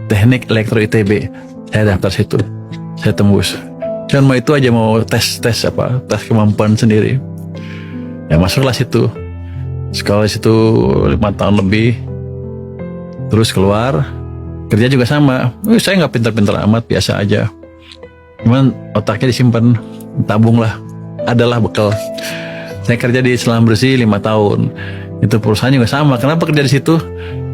teknik elektro ITB. Saya daftar situ, saya tembus. Cuman mau itu aja, mau tes kemampuan sendiri. Ya masuklah situ, sekolah situ 5 tahun lebih. Terus keluar, kerja juga sama. Saya nggak pintar-pintar amat, biasa aja. Cuman otaknya disimpan, tabung lah, adalah bekal. Saya kerja di Selam Bersih 5 tahun. Itu perusahaan juga sama. Kenapa kerja di situ?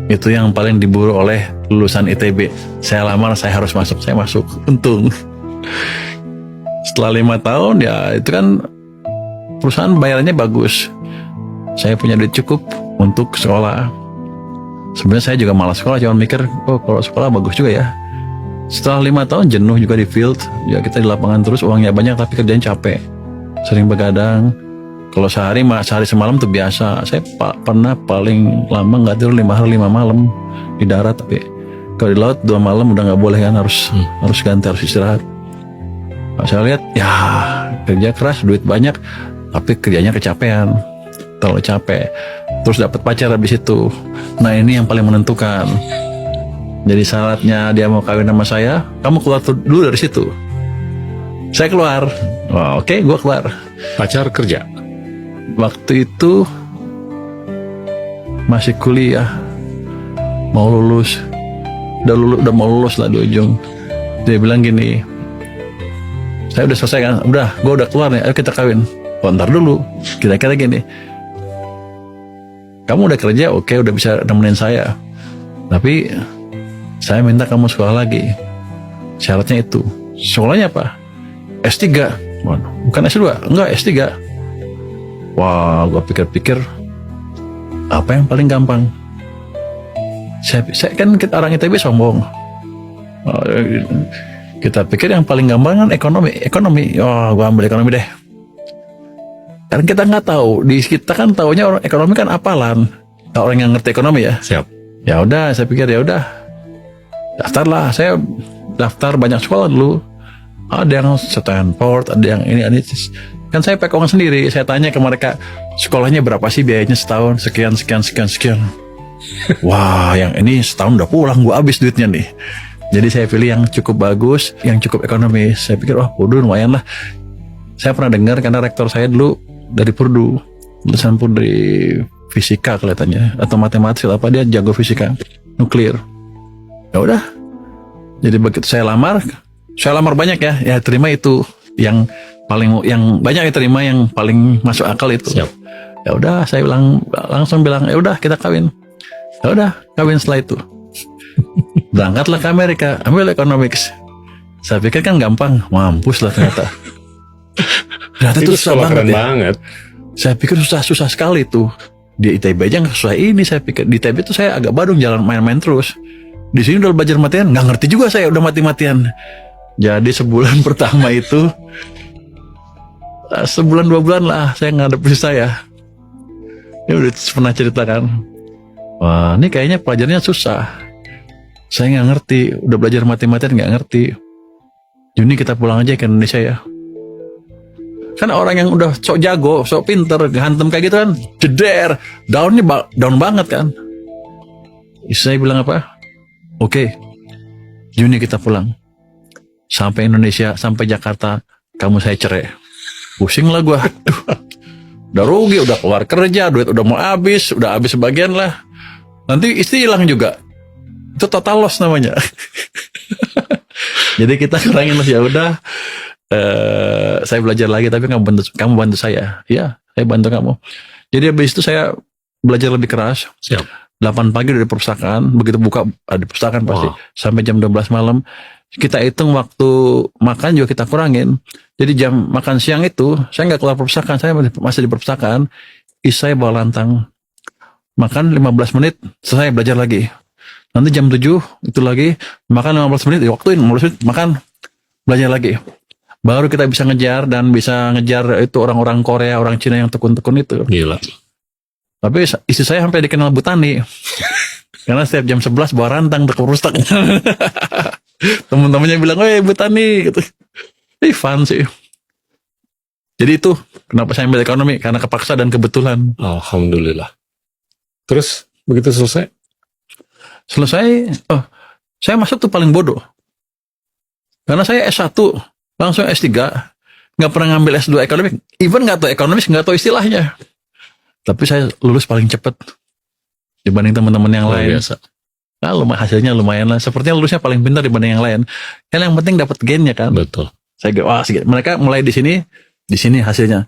Itu yang paling diburu oleh lulusan ITB. Saya lamar, saya harus masuk. Saya masuk, untung. Setelah 5 tahun, ya itu kan perusahaan bayarannya bagus. Saya punya duit cukup untuk sekolah. Sebenarnya saya juga malas sekolah, cuma mikir, oh kalau sekolah bagus juga ya. Setelah 5 tahun jenuh juga di field, ya kita di lapangan terus, uangnya banyak tapi kerjanya capek, sering begadang. Kalau sehari semalam tuh biasa. Saya pernah paling lama nggak tidur 5 hari 5 malam di darat, tapi kalau di laut 2 malam udah nggak boleh kan, harus ganti, harus istirahat. Nah, saya lihat ya kerja keras, duit banyak, tapi kerjanya kecapean, terlalu capek. Terus dapat pacar habis itu. Nah ini yang paling menentukan. Jadi syaratnya dia mau kawin sama saya, kamu keluar dulu dari situ. Saya keluar. Oh, oke, gue keluar. Pacar kerja? Waktu itu masih kuliah, mau lulus, udah mau lulus lah di ujung. Dia bilang gini, saya udah selesai kan, gue udah keluar nih, ayo kita kawin. Oh, ntar dulu, kira-kira gini, kamu udah kerja, oke, udah bisa nemenin saya, tapi saya minta kamu sekolah lagi. Syaratnya itu. Sekolahnya apa? S3. Waduh, bukan S2, enggak, S3. Wah, gue pikir-pikir, apa yang paling gampang? Saya kan orang ITB sombong. Kita pikir yang paling gampang kan ekonomi. Wah, gue ambil ekonomi deh. Karena kita nggak tahu, di kita kan taunya orang ekonomi kan apalan. Orang yang ngerti ekonomi ya. Siap. Ya udah, saya pikir ya udah, daftarlah. Saya daftar banyak sekolah dulu. Ada yang Stanford, ada yang ini. Kan saya pakai uang sendiri. Saya tanya ke mereka, sekolahnya berapa sih biayanya setahun? Sekian. Wah, yang ini setahun udah pulang, gue habis duitnya nih. Jadi saya pilih yang cukup bagus, yang cukup ekonomis. Saya pikir, Purdue lumayan lah. Saya pernah dengar karena rektor saya dulu dari Purdue, lulusan Purdue dari fisika kelihatannya, atau matematik apa, dia jago fisika nuklir. Ya udah. Jadi begitu saya lamar banyak ya terima itu yang banyak terima, yang paling masuk akal itu. Siap. Ya udah, saya langsung bilang ya udah kita kawin. Ya udah, kawin setelah itu. Berangkatlah ke Amerika, ambil economics. Saya pikir kan gampang, mampus lah ternyata. Ternyata itu susah banget ya. Banget. Saya pikir susah sekali tuh. Di ITB aja nggak susah ini, saya pikir. Di ITB tuh saya agak badung, jalan main-main terus. Di sini udah belajar matian, nggak ngerti juga saya, udah mati-matian. Jadi sebulan pertama itu, sebulan 2 bulan lah saya ngadepin saya. Ini udah pernah ceritakan. Wah, ini kayaknya pelajarannya susah. Saya nggak ngerti, udah belajar mati-matian nggak ngerti. Juni kita pulang aja ke Indonesia ya. Kan orang yang udah sok jago, sok pinter, gantem kayak gitu kan, jeder, down banget kan. Saya bilang apa? Oke, Juni kita pulang. Sampai Indonesia, sampai Jakarta, kamu saya cerai. Pusing lah gue. Udah rugi, udah keluar kerja, duit udah mau habis, udah habis sebagian lah. Nanti istri hilang juga. Itu total loss namanya. Jadi kita kurangin loss, ya udah. Saya belajar lagi, tapi kamu bantu saya. Iya, saya bantu kamu. Jadi habis itu saya belajar lebih keras. Siap. 8 pagi udah di perpustakaan, begitu buka di perpustakaan pasti sampai jam 12 malam. Kita hitung waktu makan juga kita kurangin. Jadi jam makan siang itu saya nggak keluar perpustakaan, saya masih di perpustakaan. Saya bawa lantang, makan 15 menit, selesai belajar lagi. Nanti jam 7 itu lagi makan 15 menit, waktuin 15 menit makan, belajar lagi. Baru kita bisa ngejar itu orang-orang Korea, orang Cina yang tekun-tekun itu. Gila. Tapi istri saya sampai dikenal Bu Tani. Karena setiap jam 11 bawa rantang ke perpustakaan. Teman-temannya bilang, Bu Tani gitu. Fun sih. Jadi itu kenapa saya ambil ekonomi, karena kepaksa dan kebetulan. Alhamdulillah. Terus begitu selesai, Saya masuk tuh paling bodoh. Karena saya S1, langsung S3, nggak pernah ngambil S2 ekonomi, even nggak tahu ekonomis, nggak tahu istilahnya. Tapi saya lulus paling cepat dibanding teman-teman yang Luar lain. biasa. Nah, hasilnya lumayan lah. Sepertinya lulusnya paling pintar dibanding yang lain. Kan yang penting dapat gainnya kan. Betul. Mereka mulai di sini hasilnya.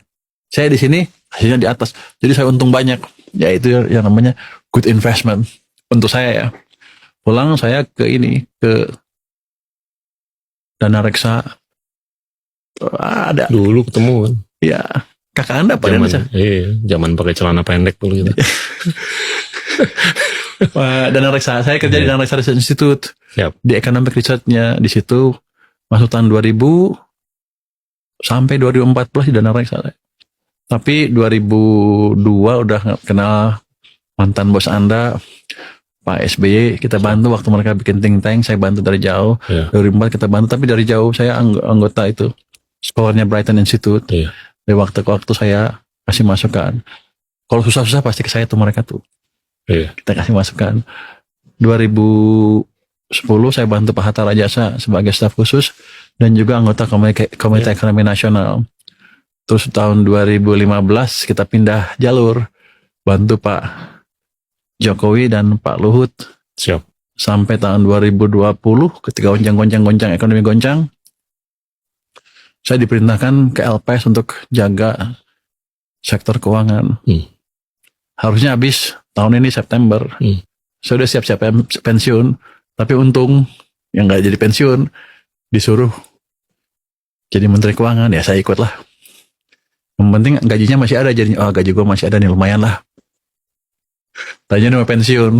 Saya di sini, hasilnya di atas. Jadi saya untung banyak. Ya itu yang namanya good investment untuk saya ya. Pulang saya ke Dana Reksa. Ada. Dulu ketemu kan. Ya, kakak Anda apa Zaman, Reksa? zaman pakai celana pendek dulu gitu. Dana Reksa, saya kerja di Dana Reksa Research Institute. Siap. Di economic research-nya di situ masuk tahun 2000 sampai 2014 di Dana Reksa. Tapi 2002 udah kenal mantan bos Anda, Pak SBY. Kita bantu waktu mereka bikin think tank, saya bantu dari jauh. Iya. 2004 kita bantu, tapi dari jauh. Saya anggota itu, scholarnya Brighton Institute. Iya. Dari waktu ke waktu saya kasih masukan. Kalau susah-susah pasti ke saya tuh mereka tuh. Iya. Kita kasih masukan. 2010 saya bantu Pak Hatta Rajasa sebagai staf khusus dan juga anggota Komite Ekonomi Nasional. Terus tahun 2015 kita pindah jalur, bantu Pak Jokowi dan Pak Luhut. Siap. Sampai tahun 2020 ketika goncang ekonomi goncang, saya diperintahkan ke LPS untuk jaga sektor keuangan. Harusnya habis tahun ini September. Saya udah siap-siap pensiun, tapi untung yang nggak jadi pensiun disuruh jadi Menteri Keuangan. Ya saya ikut lah. Yang penting gajinya masih ada, jadi gaji gue masih ada nih, lumayan lah. Tadinya udah mau pensiun,